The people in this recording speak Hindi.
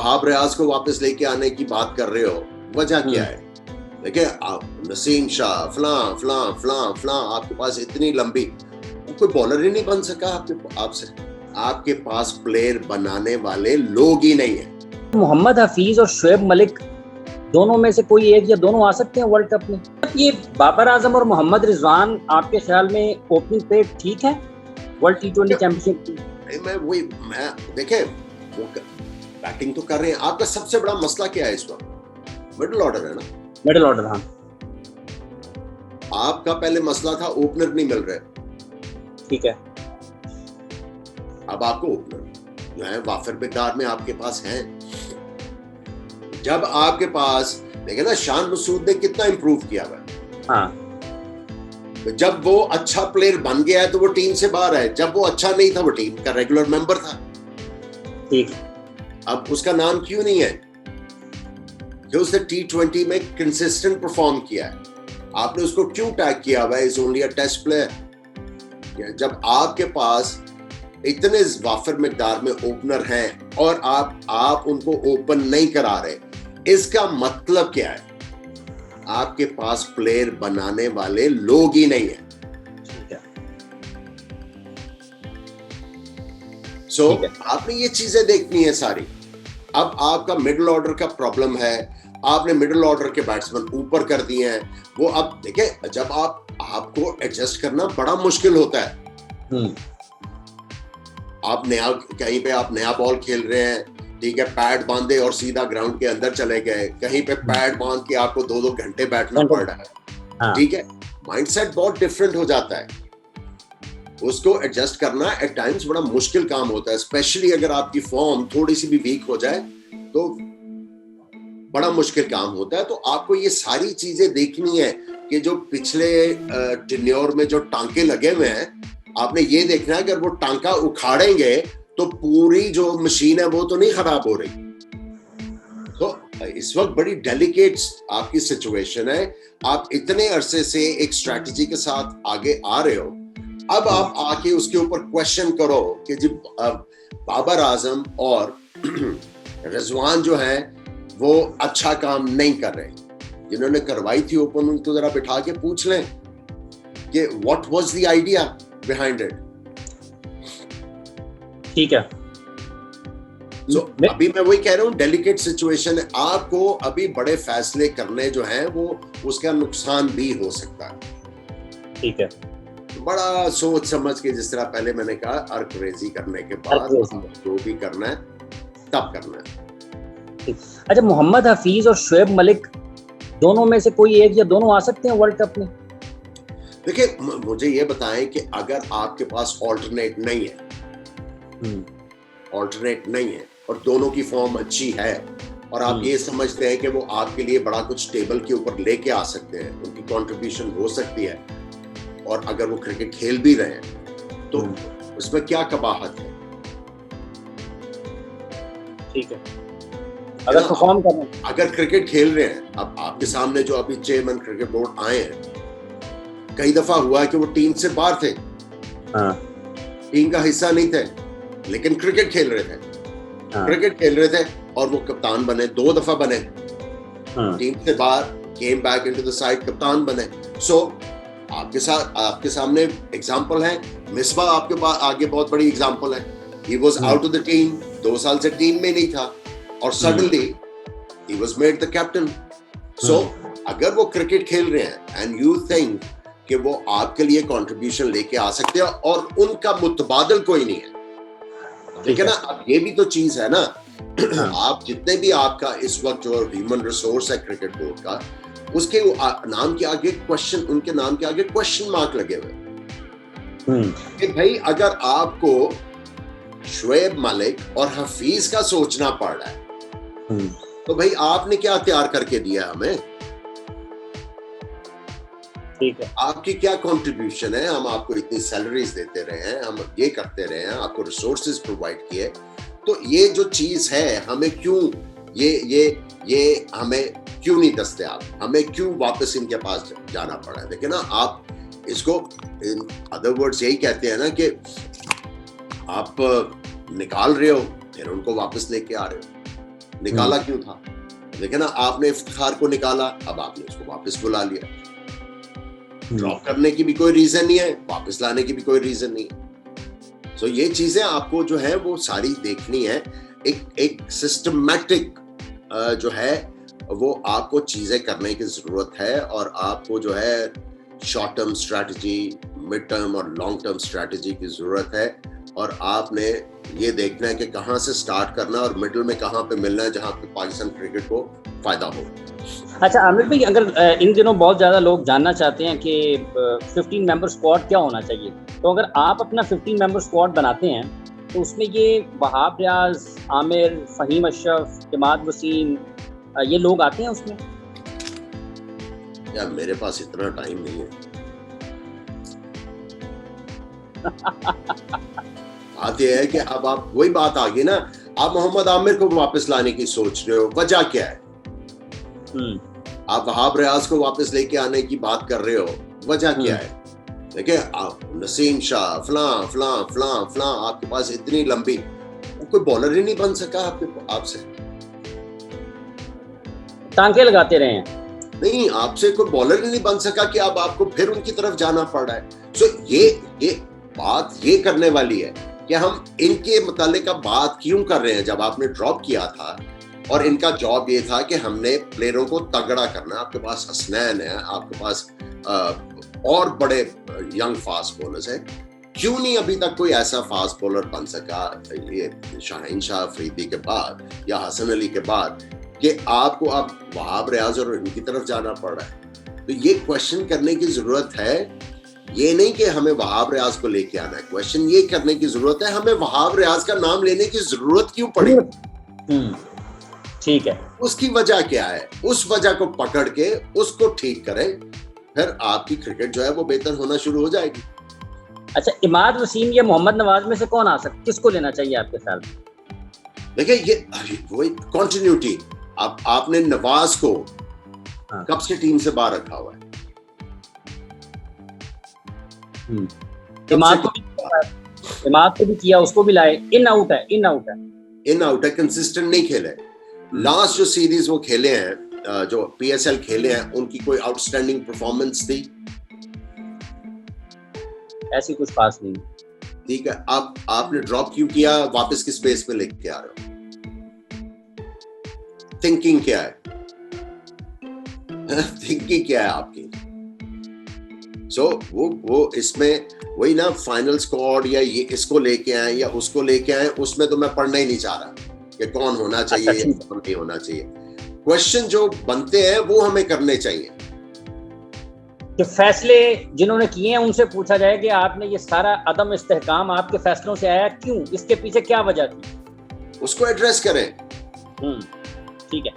वहाब रियाज को वापस लेके आने की बात कर रहे हो, वजह क्या है? देखिए आप नसीम शाह फलां फलां फलां फलां, आपके पास इतनी लंबी, कोई बॉलर ही नहीं बन सका आपसे। आपके पास प्लेयर बनाने वाले लोग ही नहीं है। मोहम्मद हफीज और शुएब मलिक दोनों में से कोई एक या दोनों आ सकते हैं वर्ल्ड कप में। ये बाबर आजम और मोहम्मद रिजवान आपके ख्याल में ओपनिंग पे ठीक है वर्ल्ड T20 चैंपियनशिप की? मैं देखे वो बैटिंग तो कर रहे हैं। आपका सबसे बड़ा मसला क्या है इस वक्त? मिडिल ऑर्डर है ना। मिडिल ऑर्डर, हाँ। आपका पहले मसला था ओपनर नहीं मिल रहे, ठीक है। अब आपको ओपनर जो है वाफिर मिकदार में आपके पास हैं। जब आपके पास देखे ना, शान मसूद ने कितना इंप्रूव किया हुआ है। हाँ। जब वो अच्छा प्लेयर बन गया है तो वो टीम से बाहर है, जब वो अच्छा नहीं था वो टीम का रेगुलर मेंबर था। ठीक। अब उसका नाम क्यों नहीं है कि उसने T20 में कंसिस्टेंट परफॉर्म किया है? आपने उसको क्यों टैग किया हुआ है is only a test player? जब आपके पास इतने वाफिर मिकदार में ओपनर हैं और आप उनको ओपन नहीं करा रहे, इसका मतलब क्या है? आपके पास प्लेयर बनाने वाले लोग ही नहीं है। सो आपने ये चीजें देखनी है सारी। अब आपका मिडिल ऑर्डर का प्रॉब्लम है, आपने मिडिल ऑर्डर के बैट्समैन ऊपर कर दिए हैं। वो अब देखिए, जब आपको एडजस्ट करना बड़ा मुश्किल होता है। आप नया बॉल खेल रहे हैं, ठीक है, पैड बांधे और सीधा ग्राउंड के अंदर चले गए, कहीं पे पैड बांध के आपको 2-2 घंटे बैठना पड़ रहा है। ठीक है, माइंडसेट बहुत डिफरेंट हो जाता है। उसको एडजस्ट करना एट टाइम्स बड़ा मुश्किल काम होता है, स्पेशली अगर आपकी फॉर्म थोड़ी सी भी वीक हो जाए तो बड़ा मुश्किल काम होता है। तो आपको ये सारी चीजें देखनी है कि जो पिछले टेन्योर में जो टांके लगे हुए हैं, आपने ये देखना है अगर वो टांका उखाड़ेंगे तो पूरी जो मशीन है वो तो नहीं खराब हो रही। तो इस वक्त बड़ी डेलिकेट आपकी सिचुएशन है। आप इतने अरसे से एक स्ट्रैटेजी के साथ आगे आ रहे हो, अब आप आके उसके ऊपर क्वेश्चन करो कि जी बाबर आजम और रिजवान जो है वो अच्छा काम नहीं कर रहे। जिन्होंने करवाई थी ओपन, उनको जरा बिठा के पूछ लें कि what was the idea behind it. ठीक है। So, अभी मैं वही कह रहा हूँ, डेलिकेट सिचुएशन है। आपको अभी बड़े फैसले करने जो हैं वो उसका नुकसान भी हो सकता है। ठीक है। बड़ा सोच समझ के, जिस तरह पहले मैंने कहा, अर्क रेजी करने के बाद जो भी करना है तब करना है। अच्छा, मोहम्मद हफीज और शुएब मलिक दोनों में से कोई एक या दोनों आ सकते हैं वर्ल्ड कप में? देखिए, मुझे ये बताएं कि अगर आपके पास ऑल्टरनेट नहीं है, और दोनों की फॉर्म अच्छी है और आप ये समझते हैं कि वो आपके लिए बड़ा कुछ टेबल के ऊपर लेके आ सकते हैं, उनकी कंट्रीब्यूशन हो सकती है, और अगर वो क्रिकेट खेल भी रहे हैं तो उसमें क्या कबाहत है? ठीक है, अगर परफॉर्म कर रहे हैं, अगर क्रिकेट खेल रहे हैं। अब आपके सामने जो अभी चेयरमैन क्रिकेट बोर्ड आए हैं, कई दफा हुआ है कि वो टीम से बाहर थे, टीम का हिस्सा नहीं थे, लेकिन क्रिकेट खेल रहे थे। क्रिकेट खेल रहे थे और वो कप्तान बने, 2 दफा बने। टीम से बाहर, came back into the side, कप्तान बने। सो आपके सामने एग्जांपल है। मिसबा आपके पास आगे बहुत बड़ी एग्जांपल है। He was out of the team, 2 साल से टीम में नहीं था और suddenly he was made the captain. So अगर वो क्रिकेट खेल रहे हैं एंड यू थिंक कि वो आपके लिए कंट्रीब्यूशन लेके आ सकते हैं और उनका मुतबादल कोई नहीं है, ठीक है ना। अब ये भी तो चीज है ना। आप जितने भी आपका इस वक्त जो ह्यूमन रिसोर्स है क्रिकेट बोर्ड का, उसके नाम के आगे क्वेश्चन, उनके नाम के आगे क्वेश्चन मार्क लगे हुए कि भाई अगर आपको शुएब मलिक और हफीज का सोचना पड़ रहा है तो भाई आपने क्या तैयार करके दिया हमें? ठीक है, आपकी क्या कंट्रीब्यूशन है? हम आपको इतनी सैलरीज देते रहे हैं, हम ये करते रहे हैं, आपको रिसोर्सेज प्रोवाइड किए, तो ये जो चीज है हमें क्यों ये हमें क्यों नहीं दस्तयाब? हमें क्यों वापस इनके पास जाना पड़ा है? देखिए ना, आप इसको इन अदर वर्ड्स यही कहते हैं ना कि आप निकाल रहे हो फिर उनको वापस लेके आ रहे हो। निकाला क्यों था? लेकिन ना आपने इफ्तिखार को निकाला, अब आपने उसको वापस बुला लिया। ड्रॉप करने की भी कोई रीजन नहीं है, वापस लाने की भी कोई रीजन नहीं है। सो ये चीजें आपको जो है वो सारी देखनी है। एक सिस्टमैटिक जो है वो आपको चीजें करने की जरूरत है, और आपको जो है short term strategy, mid term और लॉन्ग टर्म स्ट्रैटेजी की जरूरत है। और आपने ये देखना है कि कहाँ से स्टार्ट करना और मिडिल में कहाँ पे मिलना है जहाँ पे पाकिस्तान क्रिकेट को फायदा हो। अच्छा आमिर भाई, अगर इन दिनों बहुत ज़्यादा लोग जानना चाहते हैं कि 15 मेंबर स्क्वाड क्या होना चाहिए, तो अगर आप अपना 15 मेंबर स्क्वाड बनाते हैं तो उसमें ये वहाब रियाज, आमिर, फ़हीम अशरफ, इमाद वसीम, ये लोग आते हैं उसमें? यार मेरे पास इतना टाइम नहीं है। बात यह है कि अब आप वही बात आ गई ना, आप मोहम्मद आमिर को वापस लाने की सोच रहे हो, वजह क्या है? आप वहाब रियाज को वापस लेके आने की बात कर रहे हो, वजह क्या है? देखिए आप नसीम शाह फलां फलां फलां फलां, आपके पास इतनी लंबी, कोई बॉलर ही नहीं बन सका आपसे। टांके लगाते रहे हैं। नहीं, आपसे कोई बॉलर ही नहीं बन सका कि अब आपको फिर उनकी तरफ जाना पड़ रहा है। सो ये बात ये करने वाली है कि हम इनके मुतालिक बात क्यों कर रहे हैं। जब आपने ड्रॉप किया था और इनका जॉब ये था कि हमने प्लेयरों को तगड़ा करना, आपके पास हसनैन है, आपके पास और बड़े यंग फास्ट बॉलर्स हैं, क्यों नहीं अभी तक कोई ऐसा फास्ट बॉलर बन सका ये शाहीन शाह अफरीदी के बाद या हसन अली के बाद कि आपको अब वहाब रियाज और इनकी तरफ जाना पड़ रहा है? तो ये क्वेश्चन करने की जरूरत है। ये नहीं कि हमें वहाब रियाज को लेके आना है, क्वेश्चन ये करने की जरूरत है हमें वहाब रियाज का नाम लेने की जरूरत क्यों पड़ी? ठीक है, उसकी वजह क्या है? उस वजह को पकड़ के उसको ठीक करें, फिर आपकी क्रिकेट जो है वो बेहतर होना शुरू हो जाएगी। अच्छा, इमाद वसीम या मोहम्मद नवाज में से कौन आ सकता, किसको लेना चाहिए आपके ख्याल में? देखिए ये वही कंटिन्यूटी, आपने नवाज को कब से टीम से बाहर रखा हुआ है? इमाद को भी किया, उसको भी लाए, इन आउट है, कंसिस्टेंट नहीं खेले। लास्ट जो सीरीज वो खेले हैं, जो पीएसएल खेले हैं, उनकी कोई आउटस्टैंडिंग परफॉर्मेंस थी? ऐसी कुछ खास नहीं। ठीक है, आपने ड्रॉप क्यों किया? वापस किस बेस पे लेके आ रहे हो? थिंकिंग क्या है? थिंकिंग क्या है आपकी? सो वो इसमें वही ना, फाइनल स्क्वाड या ये इसको लेके आए या उसको लेके आए, उसमें तो मैं पढ़ना ही नहीं चाह रहा कि कौन होना चाहिए या कौन नहीं होना चाहिए। क्वेश्चन जो बनते हैं वो हमें करने चाहिए कि फैसले जिन्होंने किए हैं उनसे पूछा जाए कि आपने ये सारा अदम इस्तेहकाम आपके फैसलों से आया क्यों, इसके पीछे क्या वजह थी, उसको एड्रेस करें। ठीक है।